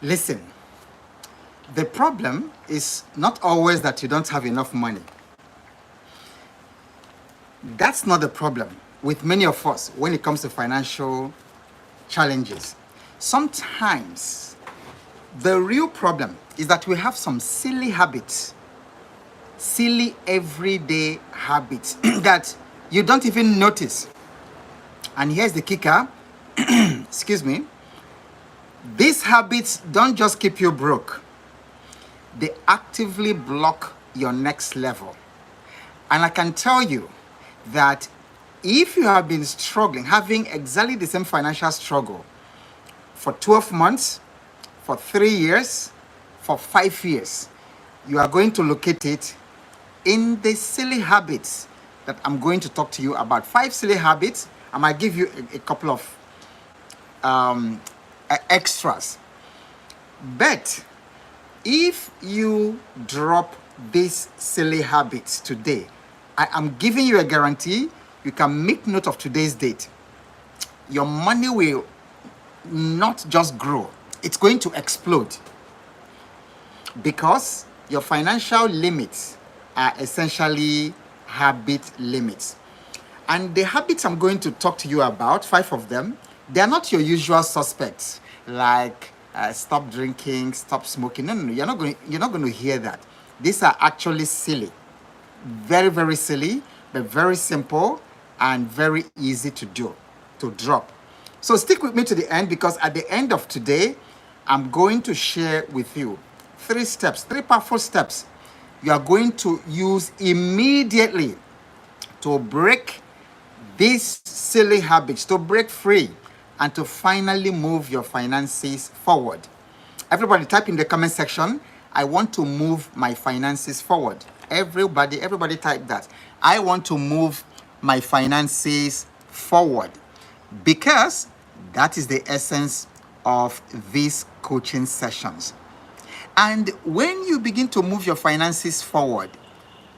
Listen, the problem is not always that you don't have enough money. That's not the problem with many of us when it comes to financial challenges. Sometimes the real problem is that we have some silly habits, silly everyday habits that you don't even notice. And here's the kicker, excuse me, these habits don't just keep you broke, they actively block your next level. And I can tell you that if you have been struggling, having exactly the same financial struggle for 12 months, for 3 years, for 5 years, you are going to locate it in the silly habits that I'm going to talk to you about. 5 silly habits. I might give you a couple of extras. But if you drop these silly habits today, I am giving you a guarantee. You can make note of today's date. Your money will not just grow, it's going to explode, because your financial limits are essentially habit limits. And the habits I'm going to talk to you about, 5 of them, they are not your usual suspects, like stop drinking, stop smoking. No. You're not going to hear that. These are actually silly, very, very silly, but very simple and very easy to do, to drop. So stick with me to the end, because at the end of today, I'm going to share with you 3 steps, 3 powerful steps you are going to use immediately to break these silly habits, to break free, and to finally move your finances forward. Everybody type in the comment section, I want to move my finances forward. Everybody type that. I want to move my finances forward, because that is the essence of these coaching sessions. And when you begin to move your finances forward,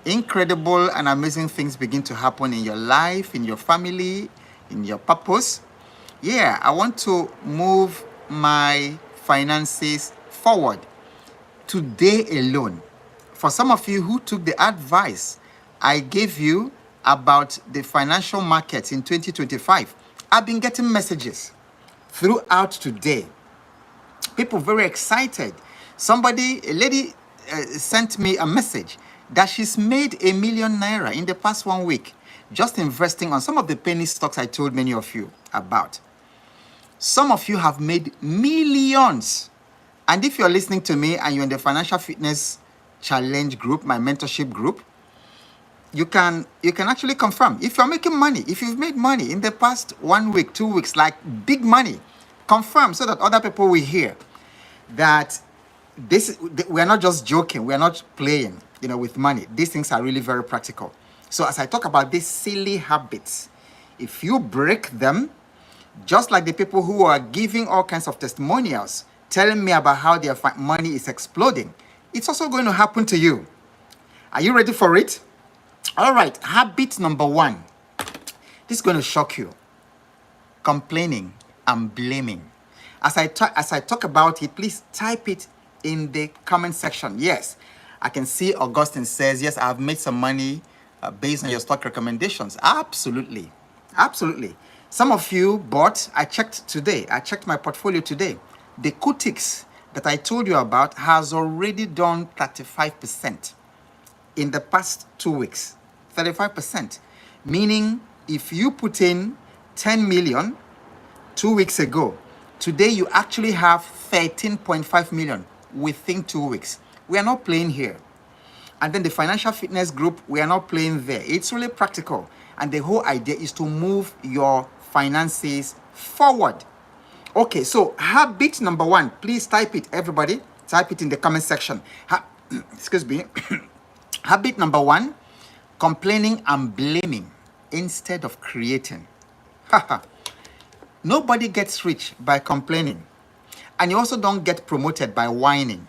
incredible and amazing things begin to happen in your life, in your family, in your purpose. Yeah, I want to move my finances forward today alone. For some of you who took the advice I gave you about the financial markets in 2025, I've been getting messages throughout today. People very excited. A lady sent me a message that she's made ₦1 million in the past 1 week, just investing on some of the penny stocks I told many of you about. Some of you have made millions. And if you're listening to me and you're in the Financial Fitness Challenge group, my mentorship group, you can actually confirm if you're making money, if you've made money in the past 1 week, 2 weeks, like big money. Confirm so that other people will hear that we're not just joking, we're not playing, with money. These things are really very practical. So as I talk about these silly habits, if you break them, just like the people who are giving all kinds of testimonials, telling me about how their money is exploding, it's also going to happen to you. Are you ready for it? All right, habit number 1. This is going to shock you. Complaining and blaming. As I talk about it, please type it in the comment section. Yes, I can see Augustine says, yes, I've made some money based on your stock recommendations. Absolutely. Some of you bought, I checked my portfolio today. The Kutix that I told you about has already done 35% in the past 2 weeks. 35%. Meaning, if you put in 10 million 2 weeks ago, today you actually have 13.5 million within 2 weeks. We are not playing here. And then the financial fitness group, we are not playing there. It's really practical. And the whole idea is to move your finances forward. Okay, so habit number 1, please type it, everybody. Type it in the comment section. Excuse me. Habit number 1, complaining and blaming instead of creating. Nobody gets rich by complaining. And you also don't get promoted by whining.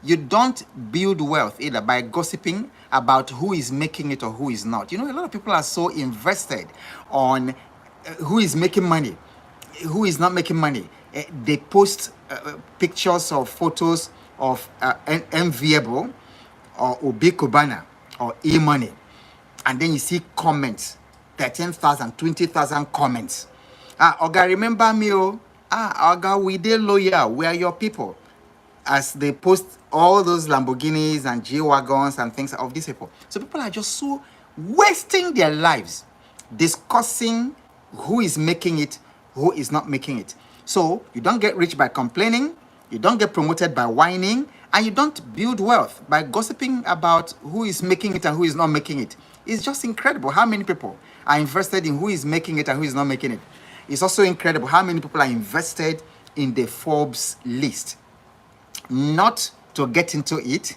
You don't build wealth either by gossiping about who is making it or who is not. A lot of people are so invested on who is making money, who is not making money. They post pictures or photos of enviable or Obi Kubana or e-money. And then you see comments, 13,000, 20,000 comments. Oga, remember me, oh. Oga, we dey loyal. We are your people. As they post all those Lamborghinis and G-Wagons and things of these people. So people are just so wasting their lives discussing who is making it, who is not making it. So you don't get rich by complaining, you don't get promoted by whining, and you don't build wealth by gossiping about who is making it and who is not making it. It's just incredible how many people are invested in who is making it and who is not making it. It's also incredible how many people are invested in the Forbes list. Not to get into it,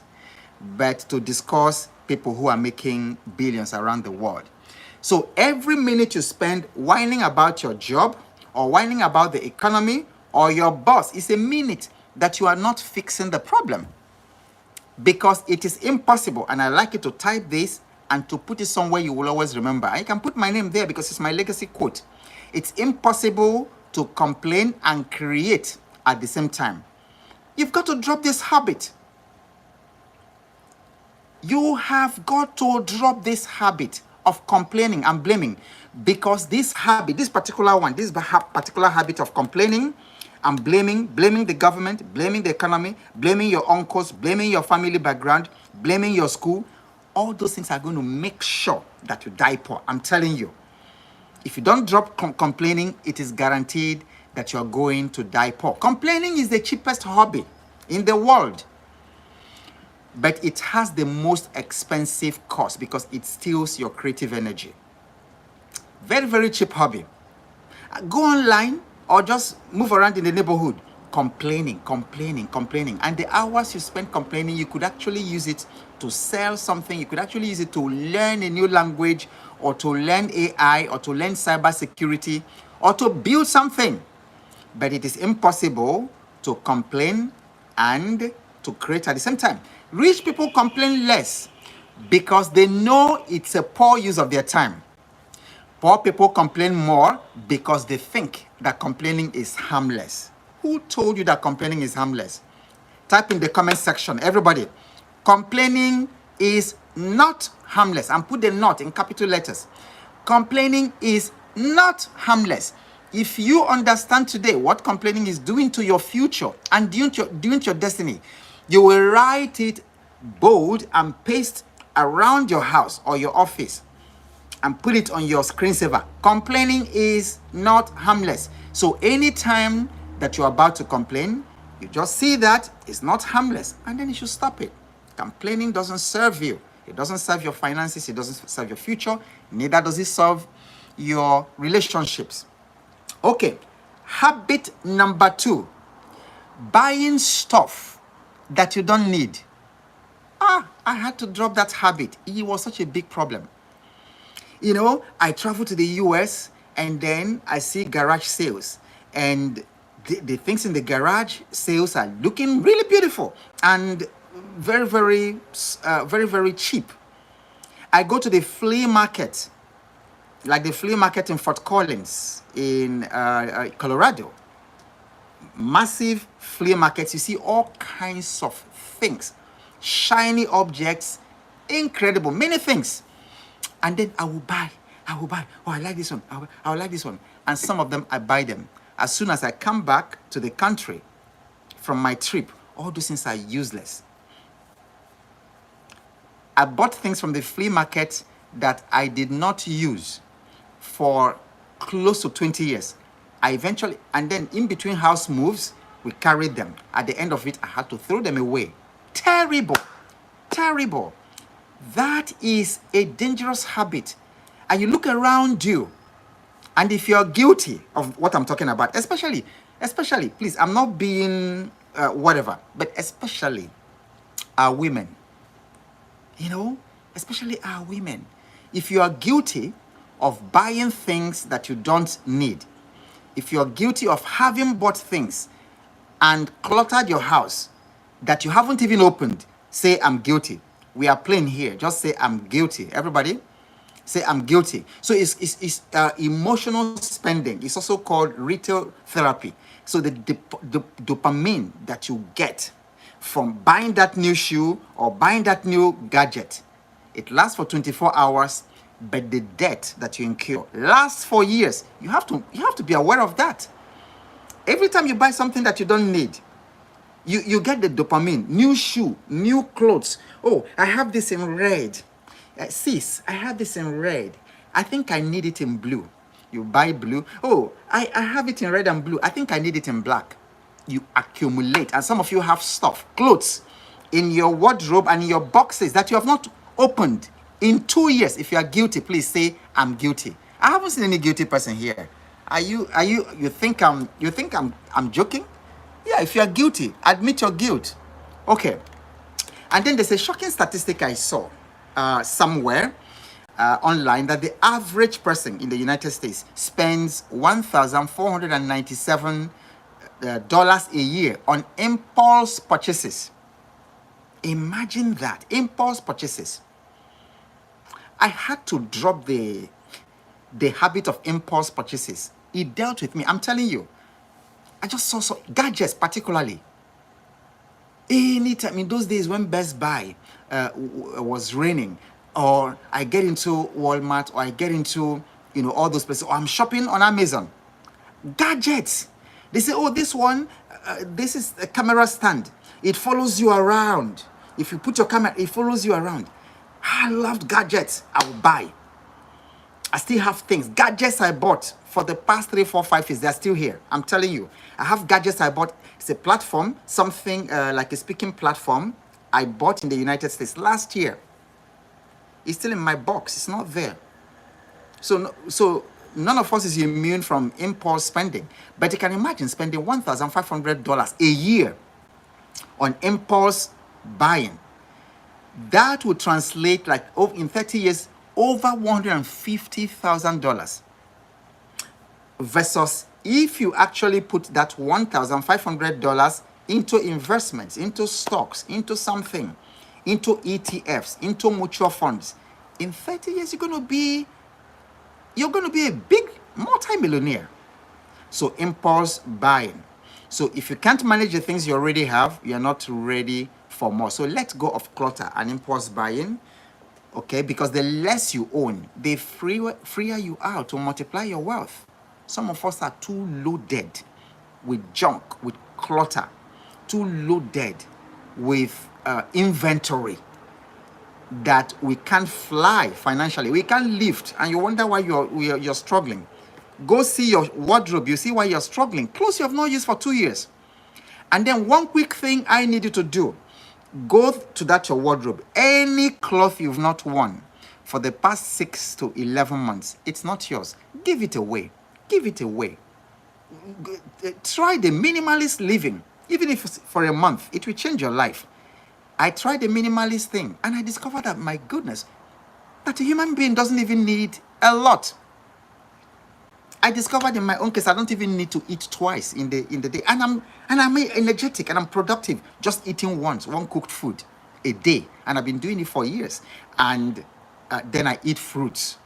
but to discuss people who are making billions around the world. So every minute you spend whining about your job or whining about the economy or your boss is a minute that you are not fixing the problem. Because it is impossible, and I like you to type this and to put it somewhere you will always remember. I can put my name there because it's my legacy quote. It's impossible to complain and create at the same time. You've got to drop this habit. You have got to drop this habit of complaining and blaming, because this habit, this particular habit of complaining and blaming the government, blaming the economy, blaming your uncles, blaming your family background, blaming your school, all those things are going to make sure that you die poor. I'm telling you. If you don't drop complaining, it is guaranteed that you are going to die poor. Complaining is the cheapest hobby in the world, but it has the most expensive cost because it steals your creative energy. Very, very cheap hobby. Go online or just move around in the neighborhood complaining. And the hours you spend complaining, you could actually use it to sell something. You could actually use it to learn a new language, or to learn AI, or to learn cybersecurity, or to build something. But it is impossible to complain and to create at the same time. Rich people complain less because they know it's a poor use of their time. Poor people complain more because they think that complaining is harmless. Who told you that complaining is harmless? Type in the comment section, everybody. Complaining is not harmless. And put the not in capital letters. Complaining is not harmless. If you understand today what complaining is doing to your future and doing to your destiny, you will write it bold and paste around your house or your office and put it on your screensaver. Complaining is not harmless. So anytime that you're about to complain, you just see that it's not harmless, and then you should stop it. Complaining doesn't serve you. It doesn't serve your finances. It doesn't serve your future. Neither does it serve your relationships. Okay, habit number 2, buying stuff that you don't need. I had to drop that habit. It was such a big problem. You know, I travel to the US and then I see garage sales, and the things in the garage sales are looking really beautiful and very, very cheap. I go to the flea market, like the flea market in Fort Collins in Colorado. Massive flea markets. You see all kinds of things, shiny objects, incredible, many things. And then I will buy. Oh, I like this one. I will like this one. And some of them, I buy them. As soon as I come back to the country from my trip, all those things are useless. I bought things from the flea market that I did not use for close to 20 years. I eventually, and then in between house moves, we carried them. At the end of it, I had to throw them away. Terrible. That is a dangerous habit. And you look around you, and if you're guilty of what I'm talking about, especially, please, I'm not being whatever, but especially our women, especially our women. If you are guilty of buying things that you don't need, if you're guilty of having bought things and cluttered your house that you haven't even opened, say, I'm guilty. We are playing here. Just say, I'm guilty. Everybody, Say, I'm guilty. So it's emotional spending. It's also called retail therapy. So the dopamine that you get from buying that new shoe or buying that new gadget, it lasts for 24 hours, but the debt that you incur lasts for years. You have to be aware of that. Every time you buy something that you don't need, you get the dopamine. New shoe, new clothes. Oh, I have this in red. Sis, I have this in red. I think I need it in blue. You buy blue. Oh, I have it in red and blue. I think I need it in black. You accumulate. And some of you have stuff, clothes, in your wardrobe and in your boxes that you have not opened in 2 years. If you are guilty, please say, I'm guilty. I haven't seen any guilty person here. You think I'm joking? Yeah, if you are guilty, admit your guilt. Okay. And then there's a shocking statistic I saw somewhere online that the average person in the United States spends $1,497 a year on impulse purchases. Imagine that, impulse purchases. I had to drop the habit of impulse purchases. It dealt with me. I'm telling you. I just saw gadgets particularly. Anytime in those days when Best Buy was raining, or I get into Walmart, or I get into all those places, or I'm shopping on Amazon, gadgets. They say, oh, this one, this is a camera stand. It follows you around. If you put your camera, it follows you around. I loved gadgets. I will buy. I still have things, gadgets I bought for the past 3, 4, 5 years. They're still here. I'm telling you. I have gadgets I bought. It's a platform, something like a speaking platform I bought in the United States last year. It's still in my box. It's not there. So none of us is immune from impulse spending. But you can imagine spending $1,500 a year on impulse buying. That would translate like in 30 years, over $150,000 versus if you actually put that $1,500 into investments, into stocks, into something, into ETFs, into mutual funds. In 30 years, you're going to be a big multimillionaire. So impulse buying. So if you can't manage the things you already have, you're not ready for more. So let go of clutter and impulse buying. Okay, because the less you own, the freer you are to multiply your wealth. Some of us are too loaded with junk, with clutter, too loaded with inventory that we can't fly financially. We can't lift, and you wonder why you're struggling. Go see your wardrobe. You see why you're struggling. Clothes you have not used for 2 years. And then one quick thing I need you to do. Go to your wardrobe. Any cloth you've not worn for the past 6 to 11 months, it's not yours. Give it away. Give it away. Try the minimalist living. Even if it's for a month, it will change your life. I tried the minimalist thing, and I discovered that, my goodness, that a human being doesn't even need a lot. I discovered in my own case, I don't even need to eat twice in the day, and I'm energetic and I'm productive just eating one cooked food a day, and I've been doing it for years. And then I eat fruits.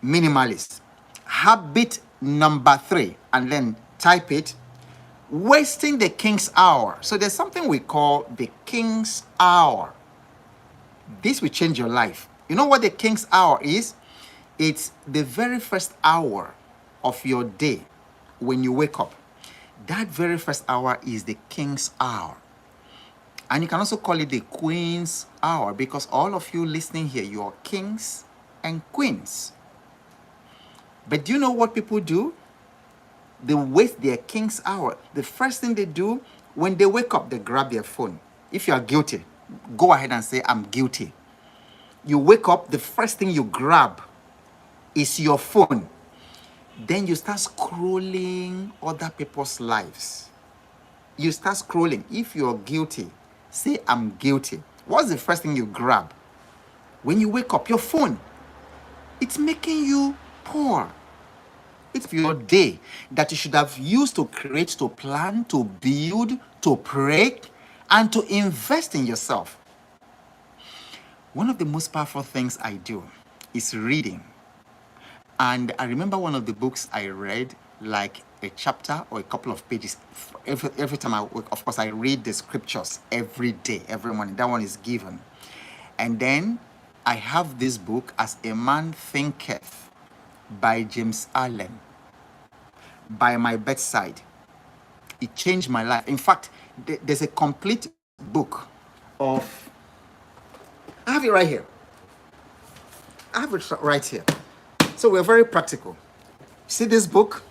Minimalist. Habit number 3, and then type it. Wasting the king's hour. So there's something we call the king's hour. This will change your life. You know what the king's hour is? It's the very first hour of your day when you wake up. That very first hour is the king's hour. And you can also call it the queen's hour, because all of you listening here, you are kings and queens. But do you know what people do? They waste their king's hour. The first thing they do when they wake up, they grab their phone. If you are guilty, go ahead and say, I'm guilty. You wake up, the first thing you grab is your phone. Then you start scrolling other people's lives. You start scrolling. If you're guilty, say, I'm guilty. What's the first thing you grab? When you wake up, your phone. It's making you poor. It's your day that you should have used to create, to plan, to build, to pray, and to invest in yourself. One of the most powerful things I do is reading. And I remember one of the books I read, like a chapter or a couple of pages. Every time I wake, of course, I read the scriptures every day, every morning. That one is given. And then I have this book, As a Man Thinketh, by James Allen, by my bedside. It changed my life. In fact, there's a complete book of, I have it right here. I have it right here. So we're very practical. See this book?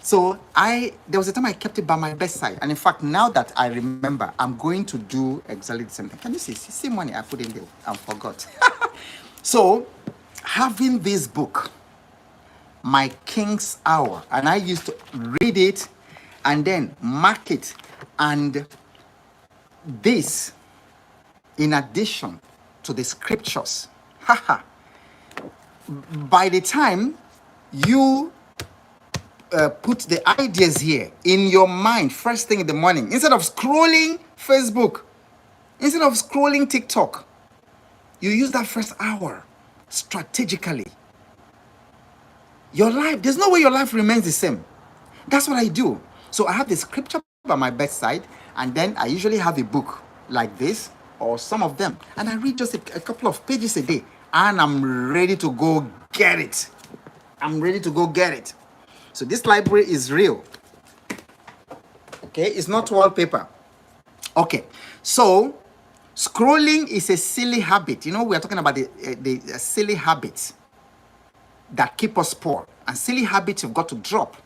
So there was a time I kept it by my bedside. And in fact, now that I remember, I'm going to do exactly the same thing. Can you see money I put in there? I forgot. So having this book, My King's Hour, and I used to read it and then mark it. And this, in addition to the scriptures, by the time you put the ideas here in your mind first thing in the morning, instead of scrolling Facebook, instead of scrolling TikTok, you use that first hour strategically. Your life, there's no way your life remains the same. That's what I do. So I have the scripture by my bedside, and then I usually have a book like this or some of them, and I read just a couple of pages a day, and I'm ready to go get it. I'm ready to go get it. So this library is real. Okay, it's not wallpaper. Okay, so scrolling is a silly habit. You know, we are talking about the silly habits that keep us poor, and silly habits you've got to drop.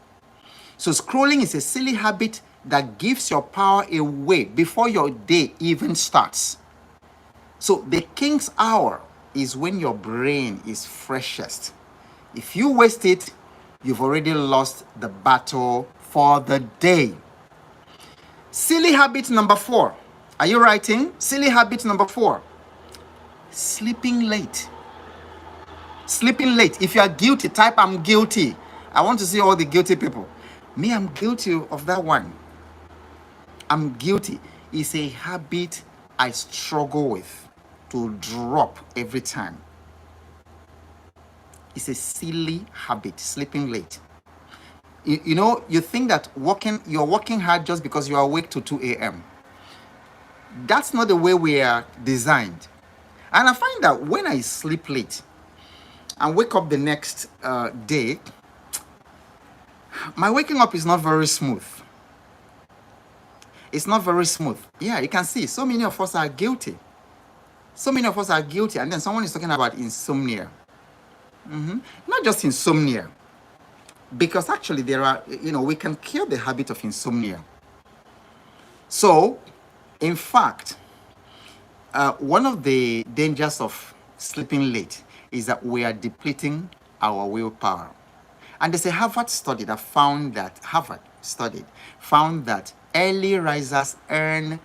So scrolling is a silly habit that gives your power away before your day even starts. So the king's hour is when your brain is freshest. If you waste it, you've already lost the battle for the day. Silly habit number 4. Are you writing? Silly habit number 4. Sleeping late. Sleeping late. If you are guilty, type I'm guilty. I want to see all the guilty people. Me, I'm guilty of that one. I'm guilty. It's a habit I struggle with to drop every time. It's a silly habit, sleeping late. You know, you think that you're working hard just because you are awake to 2 a.m. That's not the way we are designed. And I find that when I sleep late and wake up the next day, my waking up is not very smooth. It's not very smooth. Yeah, you can see so many of us are guilty. So many of us are guilty. And then someone is talking about insomnia. Not just insomnia. Because actually there are, we can cure the habit of insomnia. So, in fact, one of the dangers of sleeping late is that we are depleting our willpower. And there's a Harvard study that found that early risers earn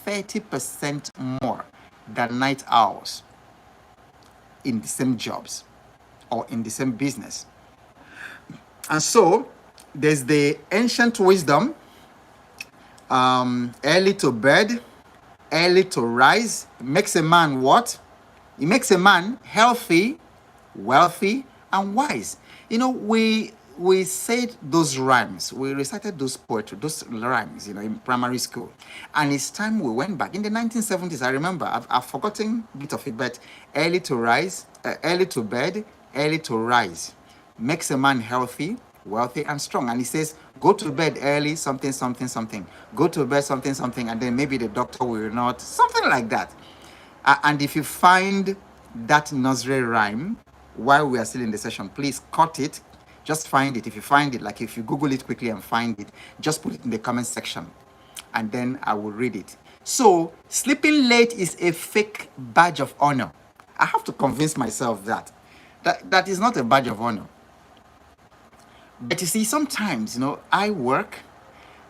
30% more than night owls in the same jobs or in the same business. And so there's the ancient wisdom, early to bed, early to rise. It makes a man what? It makes a man healthy, wealthy, and wise. We said those rhymes, we recited those poetry, those rhymes, in primary school. And it's time we went back. In the 1970s, I remember, I've forgotten a bit of it, but early to bed, early to rise. Makes a man healthy, wealthy, and strong. And he says, go to bed early, something, something, something. Go to bed, something, something, and then maybe the doctor will not, something like that. And if you find that nursery rhyme while we are still in the session, please cut it. Just find it. If you find it, like if you Google it quickly and find it, just put it in the comment section, and then I will read it. So, sleeping late is a fake badge of honor. I have to convince myself that is not a badge of honor. But you see, sometimes, I work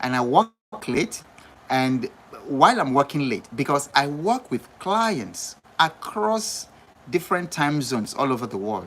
and I work late, and while I'm working late, because I work with clients across different time zones all over the world.